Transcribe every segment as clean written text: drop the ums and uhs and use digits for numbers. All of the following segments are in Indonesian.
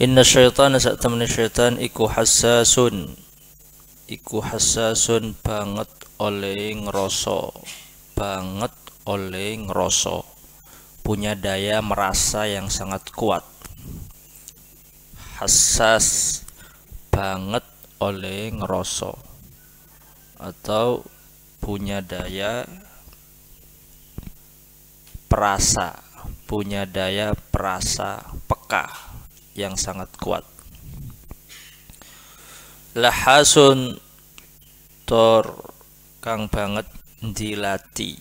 Inna syaitana saktemene syaitan iku hassasun banget oleh ngerasa, punya daya merasa yang sangat kuat. Hassas banget oleh ngerasa atau punya daya perasa peka yang sangat kuat. Lahasun tor kang banget dilati,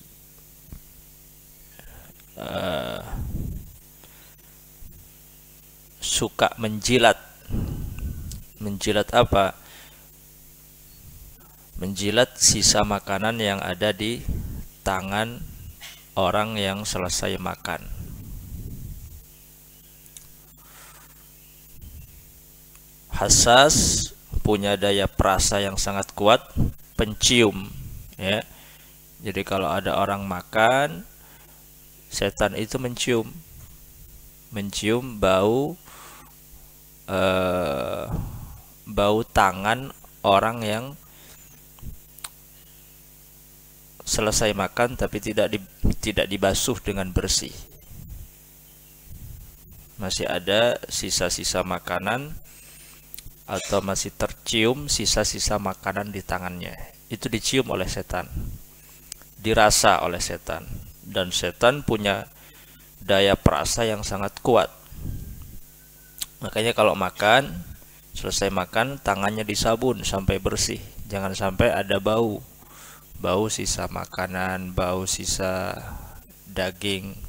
suka menjilat apa? Menjilat sisa makanan yang ada di tangan orang yang selesai makan. Hassas punya daya perasa yang sangat kuat, pencium ya. Jadi kalau ada orang makan, setan itu mencium bau tangan orang yang selesai makan tapi tidak dibasuh dengan bersih. Masih ada sisa-sisa makanan atau masih tercium sisa-sisa makanan di tangannya. Itu dicium oleh setan, dirasa oleh setan, dan setan punya daya perasa yang sangat kuat. Makanya kalau selesai makan, tangannya disabun sampai bersih. Jangan sampai ada bau sisa makanan, bau sisa daging,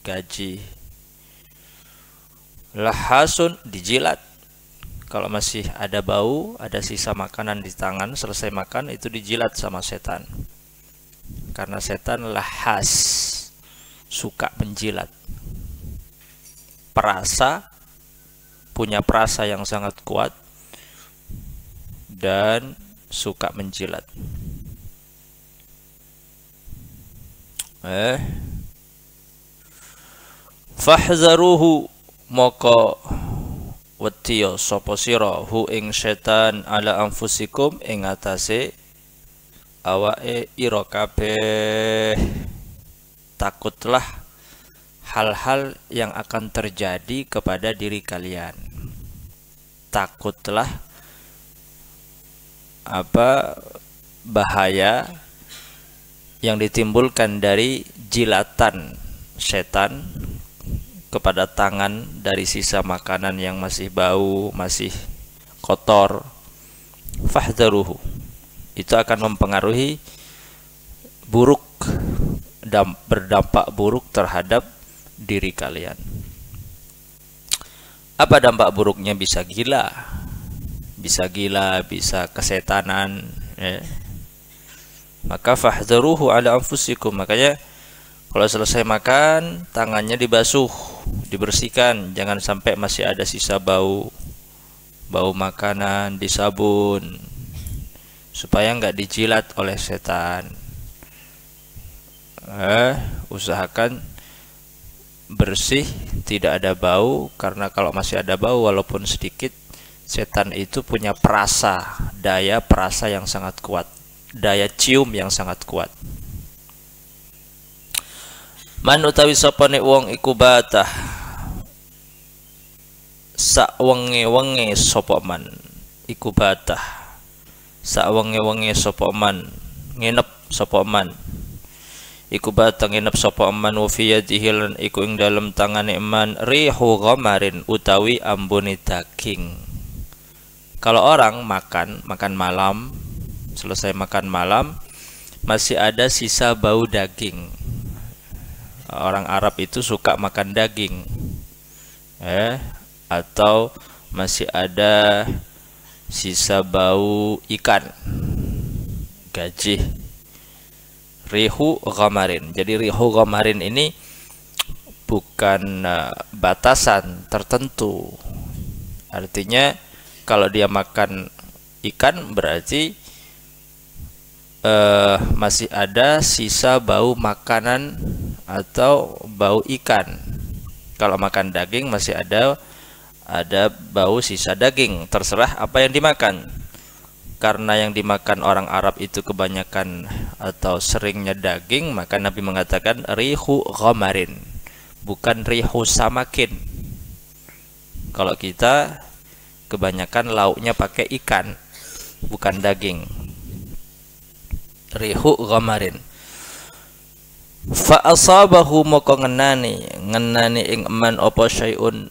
gaji. Lahasun dijilat. Kalau masih ada bau, ada sisa makanan di tangan, selesai makan itu dijilat sama setan. Karena setan lahas, suka menjilat. Punya perasa yang sangat kuat dan suka menjilat. Fahzaruhu moko wetiya sapa sira hu ing setan ala anfusikum ing atase awake ira kabeh. Takutlah hal-hal yang akan terjadi kepada diri kalian. Takutlah bahaya yang ditimbulkan dari jilatan setan kepada tangan dari sisa makanan yang masih bau, masih kotor. Fahdharuhu, itu akan mempengaruhi berdampak buruk terhadap diri kalian. Apa dampak buruknya? Bisa gila, bisa kesetanan ya. Maka fahdharuhu ala anfusikum, makanya kalau selesai makan tangannya dibasuh, dibersihkan, jangan sampai masih ada sisa bau makanan, disabun supaya nggak dijilat oleh setan. Usahakan bersih, tidak ada bau, karena kalau masih ada bau walaupun sedikit, setan itu punya daya perasa yang sangat kuat, daya cium yang sangat kuat. Man utawi sapane wong iku batah sak wenge-wenge sapa man, iku batah sak wenge-wenge sapa man, nginep sapa man, iku batah nginep sapa man wa fi yadihi lan iku ing dalem tangane man rihu ghamarin utawi ambune daging. Kalau orang makan malam, selesai makan malam masih ada sisa bau daging. Orang Arab itu suka makan daging, atau masih ada sisa bau ikan, gaji. Rihu ghamarin. Jadi rihu ghamarin ini bukan batasan tertentu. Artinya kalau dia makan ikan berarti masih ada sisa bau makanan atau bau ikan. Kalau makan daging masih ada ada bau sisa daging, terserah apa yang dimakan. Karena yang dimakan orang Arab itu kebanyakan atau seringnya daging, maka Nabi mengatakan rihu ghamarin, bukan rihu samakin. Kalau kita kebanyakan lauknya pakai ikan, bukan daging. Rihu ghamarin. Fa asabahu moko ngenani ing eman apa syai'un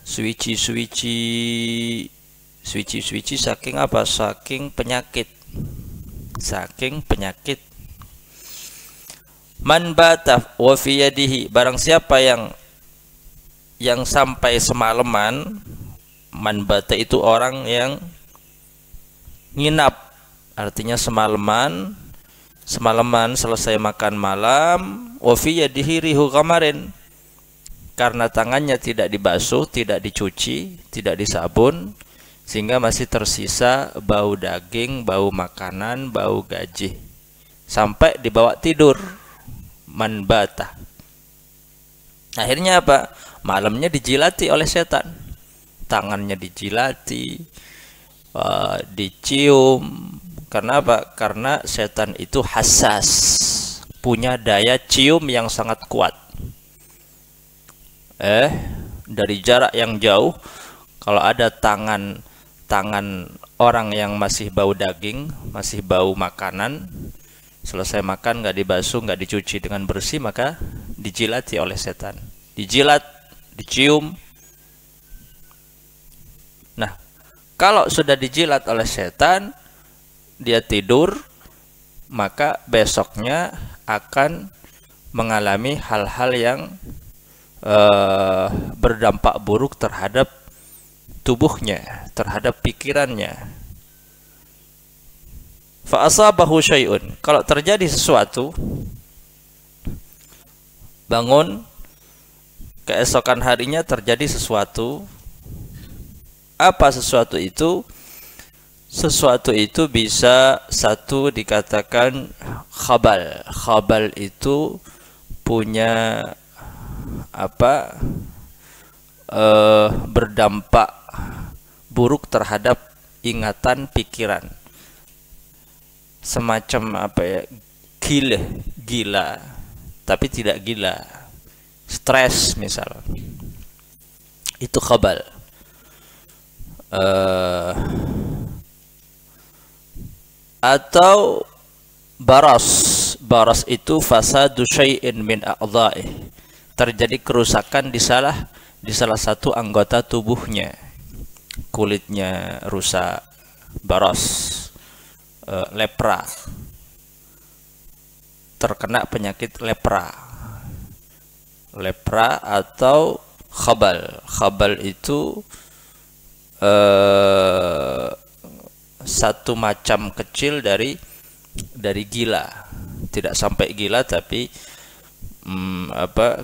suwici saking apa? Saking penyakit. Man bata wa fi yadihi, barang siapa yang sampai semalaman. Man bata itu orang yang nginap, artinya semalaman selesai makan malam. Wa fi yadihi rihu ghamarin, karena tangannya tidak dibasuh, tidak dicuci, tidak disabun, sehingga masih tersisa bau daging, bau makanan, bau gaji, sampai dibawa tidur. Man bata, akhirnya apa? Malamnya dijilati oleh setan, tangannya dijilati, dicium. Karena apa? Karena setan itu hassas, punya daya cium yang sangat kuat. Dari jarak yang jauh, kalau ada tangan orang yang masih bau daging, masih bau makanan, selesai makan nggak dibasuh, nggak dicuci dengan bersih, maka dijilati oleh setan. Dijilat, dicium. Nah, kalau sudah dijilat oleh setan, dia tidur, maka besoknya akan mengalami hal-hal yang berdampak buruk terhadap tubuhnya, terhadap pikirannya. Fa asabahu syai'un, kalau terjadi sesuatu, bangun keesokan harinya terjadi sesuatu. Apa sesuatu itu? Sesuatu itu bisa satu dikatakan khabal. Khabal itu punya apa? Berdampak buruk terhadap ingatan, pikiran. Semacam apa ya? Gila, tapi tidak gila. Stres misal. Itu khabal. Atau baras itu fasadu syai'in min a'dha'ih, terjadi kerusakan di salah satu anggota tubuhnya, kulitnya rusak, baras, lepra, terkena penyakit lepra atau khabal itu satu macam kecil dari gila, tidak sampai gila, tapi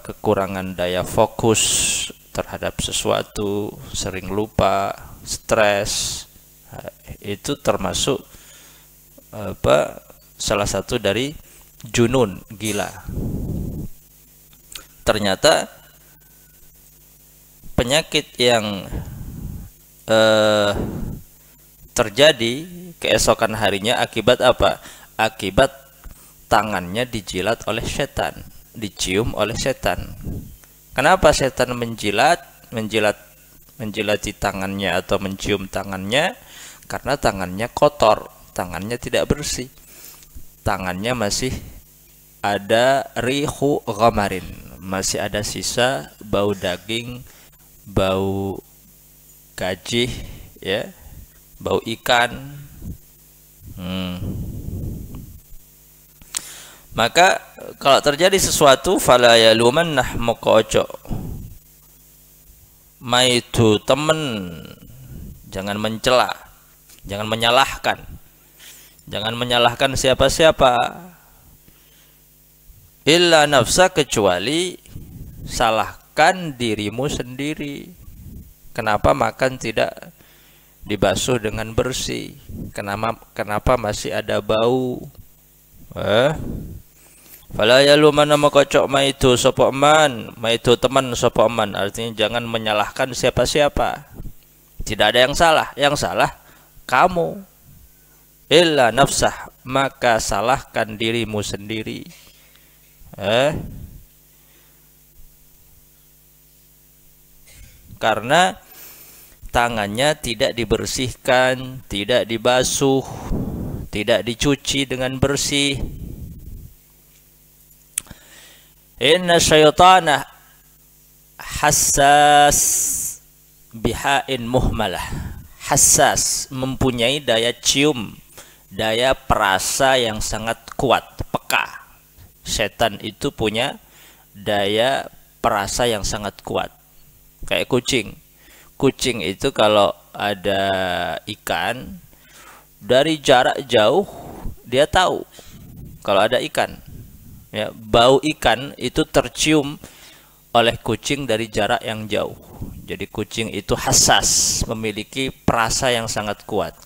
kekurangan daya fokus terhadap sesuatu, sering lupa, stres. Itu termasuk salah satu dari junun, gila. Ternyata penyakit yang terjadi keesokan harinya akibat apa? Akibat tangannya dijilat oleh setan, dicium oleh setan. Kenapa setan menjilati tangannya atau mencium tangannya? Karena tangannya kotor, tangannya tidak bersih, tangannya masih ada rihu ghamarin, masih ada sisa bau daging, bau gaji, ya, bau ikan. Maka kalau terjadi sesuatu, fala yalumannah, moko ojo maitu temen, jangan mencela, jangan menyalahkan, siapa-siapa, illa nafsa, kecuali salahkan dirimu sendiri. Kenapa makan tidak dibasuh dengan bersih? Kenapa masih ada bau? Fala yalumana makocok maitu sapa man, maitu teman sapa man, artinya jangan menyalahkan siapa-siapa. Tidak ada yang salah, kamu. Illa nafsah, maka salahkan dirimu sendiri. Karena tangannya tidak dibersihkan, tidak dibasuh, tidak dicuci dengan bersih. Inna syaitana hassas bihain muhmalah. Hassas, mempunyai daya cium, daya perasa yang sangat kuat, peka. Setan itu punya daya perasa yang sangat kuat. Kayak kucing. Kucing itu kalau ada ikan, dari jarak jauh dia tahu kalau ada ikan. Ya, bau ikan itu tercium oleh kucing dari jarak yang jauh. Jadi kucing itu hassas, memiliki perasa yang sangat kuat.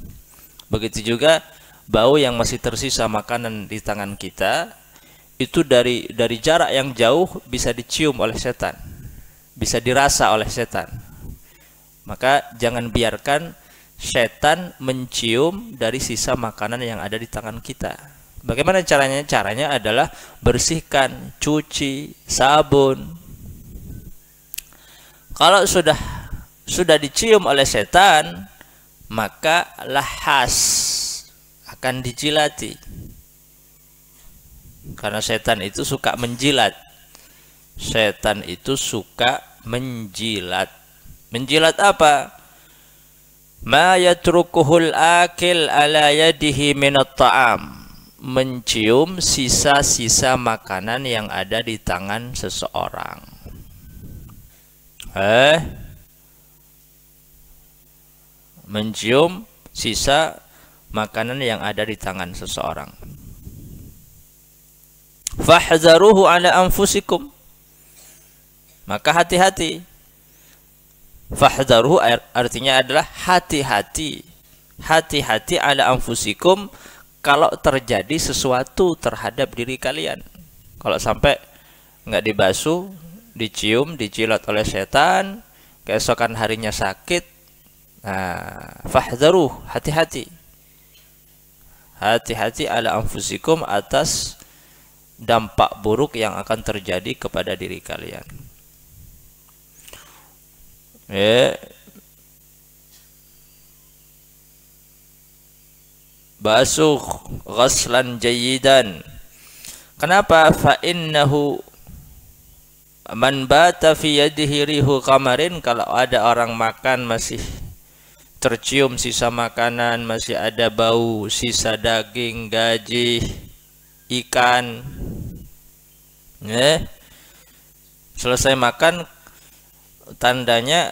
Begitu juga bau yang masih tersisa makanan di tangan kita, itu dari jarak yang jauh bisa dicium oleh setan, bisa dirasa oleh setan. Maka jangan biarkan setan mencium dari sisa makanan yang ada di tangan kita. Bagaimana caranya? Caranya adalah bersihkan, cuci, sabun. Kalau sudah dicium oleh setan, maka lahas, akan dijilati. Karena setan itu suka menjilat. Setan itu suka menjilat. Menjilat apa? Ma yatrukuhul akil ala yadihi minat ta'am. Mencium sisa-sisa makanan yang ada di tangan seseorang. Mencium sisa makanan yang ada di tangan seseorang. Fahzaruhu ala anfusikum. Maka hati-hati. Fahzaruhu artinya adalah hati-hati. Hati-hati ala anfusikum kalau terjadi sesuatu terhadap diri kalian. Kalau sampai nggak dibasuh, dicium, dijilat oleh setan, keesokan harinya sakit, fahdharuh, hati-hati. Hati-hati ala anfusikum atas dampak buruk yang akan terjadi kepada diri kalian. Basuh ghaslan jayyidan. Kenapa? Fa innahu man bata fi yadihi rihu qamarin. Kalau ada orang makan masih tercium sisa makanan, masih ada bau sisa daging, gaji, ikan. Selesai makan, tandanya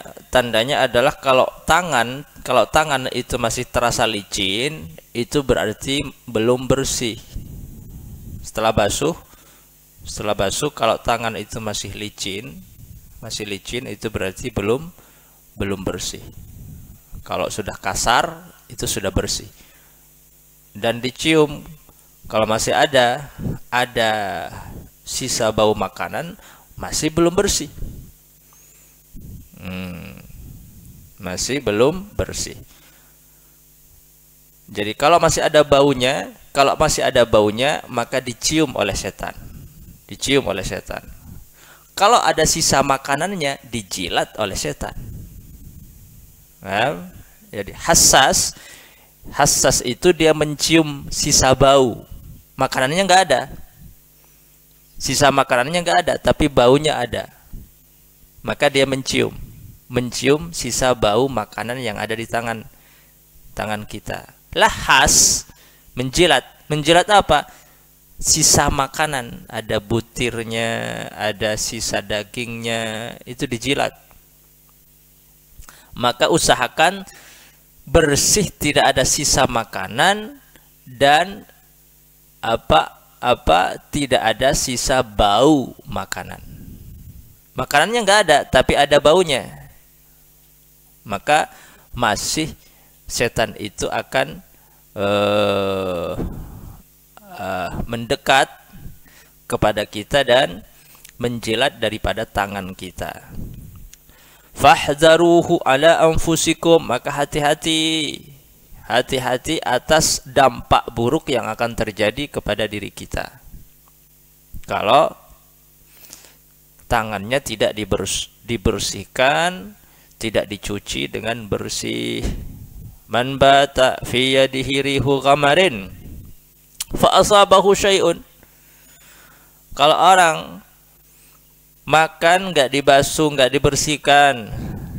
adalah kalau tangan itu masih terasa licin, itu berarti belum bersih. Setelah basuh kalau tangan itu masih licin itu berarti belum bersih. Kalau sudah kasar itu sudah bersih. Dan dicium kalau masih ada sisa bau makanan, masih belum bersih. Masih belum bersih. Jadi kalau masih ada baunya, maka dicium oleh setan. Kalau ada sisa makanannya, dijilat oleh setan. Jadi hassas itu dia mencium sisa bau. Makanannya nggak ada. Sisa makanannya nggak ada, tapi baunya ada. Maka dia mencium sisa bau makanan yang ada di tangan kita. Lahas, menjilat apa? Sisa makanan, ada butirnya, ada sisa dagingnya, itu dijilat. Maka usahakan bersih, tidak ada sisa makanan, dan tidak ada sisa bau makanan. Makanannya nggak ada, tapi ada baunya. Maka masih setan itu akan mendekat kepada kita dan menjilat daripada tangan kita. Fahdharuhu ala anfusikum, maka hati-hati atas dampak buruk yang akan terjadi kepada diri kita kalau tangannya tidak dibersihkan, tidak dicuci dengan bersih. Man bata fi yadihi rihu ghamarin fa asabahu syai'un. Kalau orang makan nggak dibasuh, nggak dibersihkan,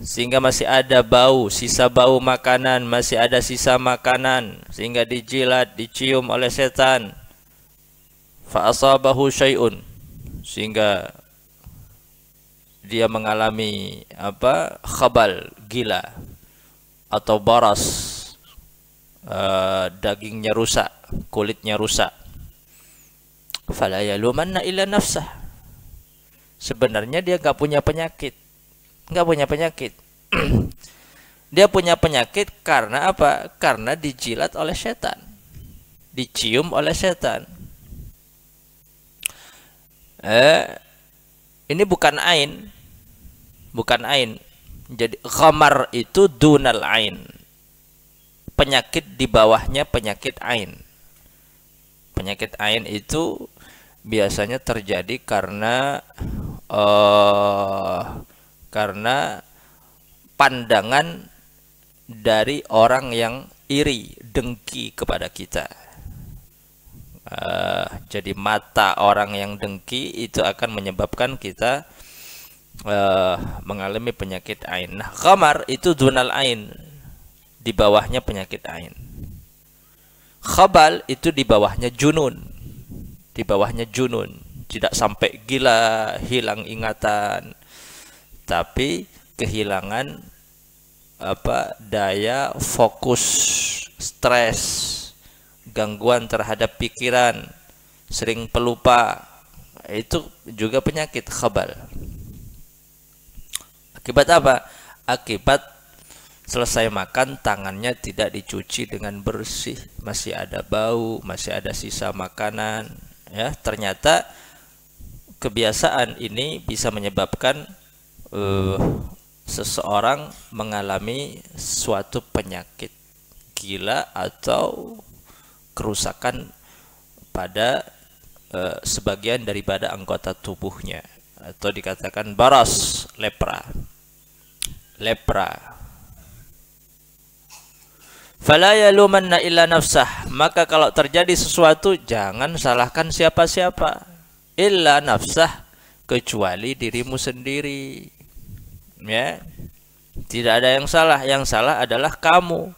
sehingga masih ada bau, sisa bau makanan, masih ada sisa makanan, sehingga dijilat, dicium oleh setan, fa asabahu syai'un, sehingga dia mengalami khabal, gila, atau baras, dagingnya rusak, kulitnya rusak. Fala yalumanna illa nafsah. Sebenarnya dia nggak punya penyakit. Dia punya penyakit karena apa? Karena dijilat oleh setan, dicium oleh setan. Ini bukan ain. Jadi ghamar itu dunal ain. Penyakit di bawahnya penyakit ain. Penyakit ain itu biasanya terjadi karena pandangan dari orang yang iri, dengki kepada kita. Jadi mata orang yang dengki itu akan menyebabkan kita mengalami penyakit ain. Nah, ghamar itu dunal ain, di bawahnya penyakit ain. Khabal itu di bawahnya junun, tidak sampai gila, hilang ingatan, tapi kehilangan daya fokus, stres, gangguan terhadap pikiran, sering pelupa. Itu juga penyakit khabal. Akibat apa? Akibat selesai makan tangannya tidak dicuci dengan bersih, masih ada bau, masih ada sisa makanan, ya. Ternyata kebiasaan ini bisa menyebabkan seseorang mengalami suatu penyakit gila atau kerusakan pada sebagian daripada anggota tubuhnya, atau dikatakan baras, lepra. Fala yalumanna illa nafsah, maka kalau terjadi sesuatu jangan salahkan siapa-siapa, illa nafsah, kecuali dirimu sendiri. Ya, tidak ada yang salah adalah kamu.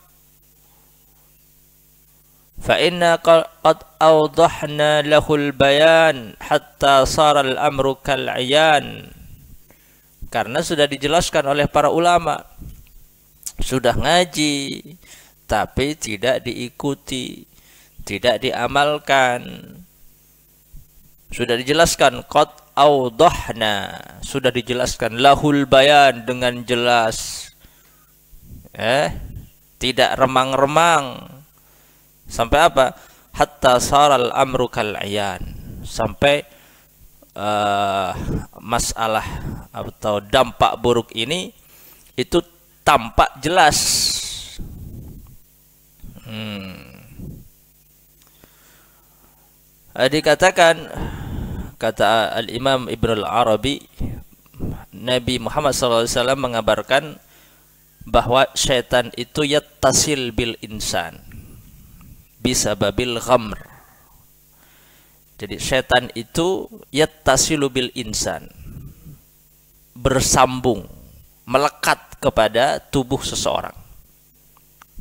Fa inna qad awdahna lahul bayan hatta sara al-amru kal ayan. Karena sudah dijelaskan oleh para ulama, sudah ngaji tapi tidak diikuti, tidak diamalkan. Sudah dijelaskan qad awdahna, sudah dijelaskan lahul bayan dengan jelas, tidak remang-remang. Sampai apa? Hatta saral amru kal ayan, sampai masalah atau dampak buruk ini itu tampak jelas. Dikatakan, kata Al-Imam Ibn Al-Arabi, Nabi Muhammad SAW mengabarkan bahwa syaitan itu yattasil bil insan bisababil ghamr. Jadi syaitan itu yattasilu bil insan, bersambung, melekat kepada tubuh seseorang.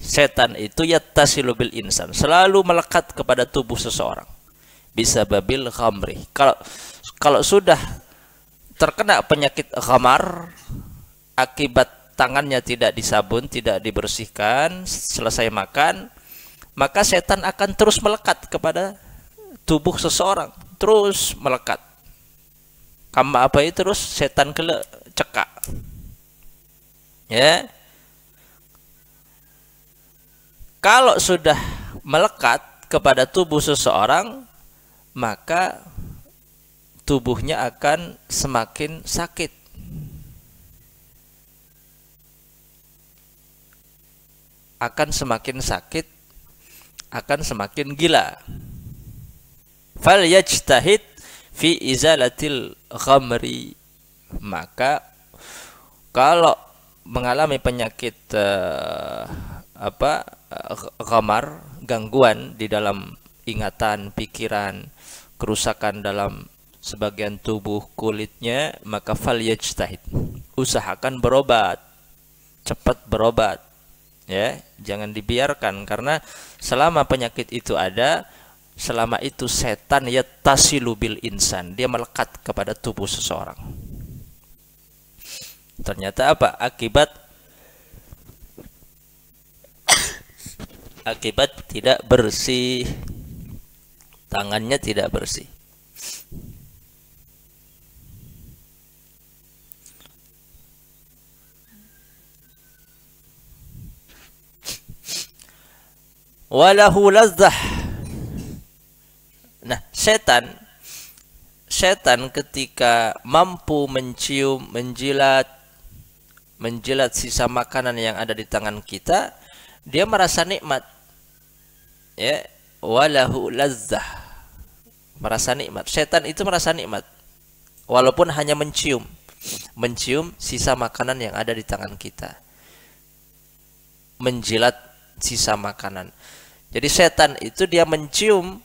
Setan itu yattasilu bil insan, selalu melekat kepada tubuh seseorang, bisababil ghamri. Kalau sudah terkena penyakit ghamar akibat tangannya tidak disabun, tidak dibersihkan, selesai makan, maka setan akan terus melekat kepada tubuh seseorang, terus melekat. Kama apa itu terus setan kele cekak. Ya. Kalau sudah melekat kepada tubuh seseorang, maka tubuhnya akan semakin sakit. Akan semakin sakit, akan semakin gila. Fal yajtahid fi izalatil ghamri. Maka kalau mengalami penyakit ghamar, gangguan di dalam ingatan, pikiran, kerusakan dalam sebagian tubuh kulitnya, maka fal yajtahid, usahakan berobat, cepat berobat, ya, jangan dibiarkan, karena selama penyakit itu ada, selama itu setan yattasilu bil insan, dia melekat kepada tubuh seseorang. Ternyata apa? Akibat tidak bersih, tangannya tidak bersih. Walahu lazzah. Nah, setan ketika mampu mencium, menjilat sisa makanan yang ada di tangan kita, dia merasa nikmat. Ya, walahu lazzah. Merasa nikmat. Setan itu merasa nikmat walaupun hanya mencium sisa makanan yang ada di tangan kita. Menjilat sisa makanan. Jadi setan itu dia mencium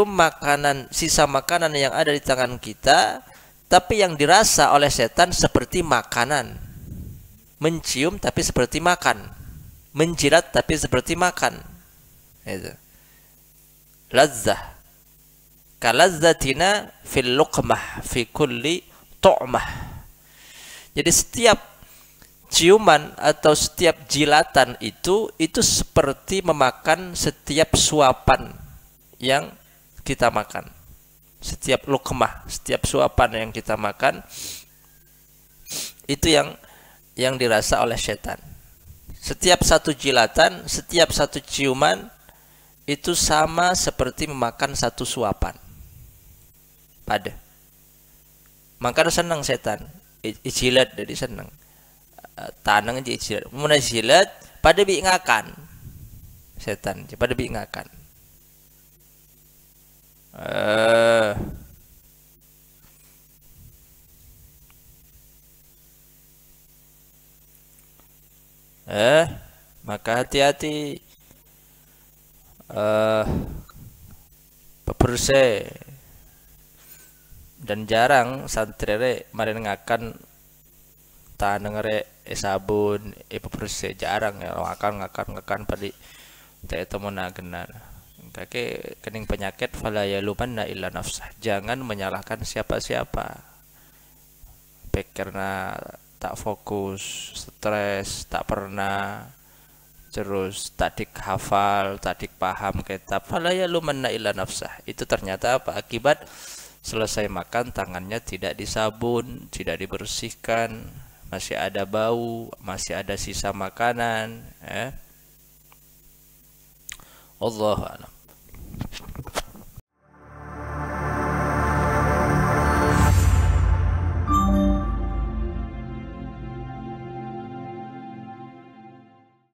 makanan, sisa makanan yang ada di tangan kita, tapi yang dirasa oleh setan seperti makanan. Mencium tapi seperti makan, menjilat tapi seperti makan. Itu lazzah, kalazzatina fil luqmah fi kulli tu'mah. Jadi setiap ciuman atau setiap jilatan itu seperti memakan setiap suapan yang kita makan. Setiap luqmah, setiap suapan yang kita makan, itu yang dirasa oleh setan. Setiap satu jilatan, setiap satu ciuman itu sama seperti memakan satu suapan. Pada maka senang setan, ijilat jadi senang. Tanang aja ijilat, mun ijilat pada bi ngakan. Setan pada bi ngakan. Maka hati-hati, pepersih, dan jarang santrere mari ngakan tanang re sabun pepersih, jarang ya ngakan pada teh temuna genar. Kake kening penyakit fala yalumanna illa nafsah, jangan menyalahkan siapa-siapa. Karena tak fokus, stres, tak pernah, terus tak hafal, tak paham kitab, fala yalumanna illa nafsah. Itu ternyata apa? Akibat selesai makan tangannya tidak disabun, tidak dibersihkan, masih ada bau, masih ada sisa makanan. Allahu a'lam.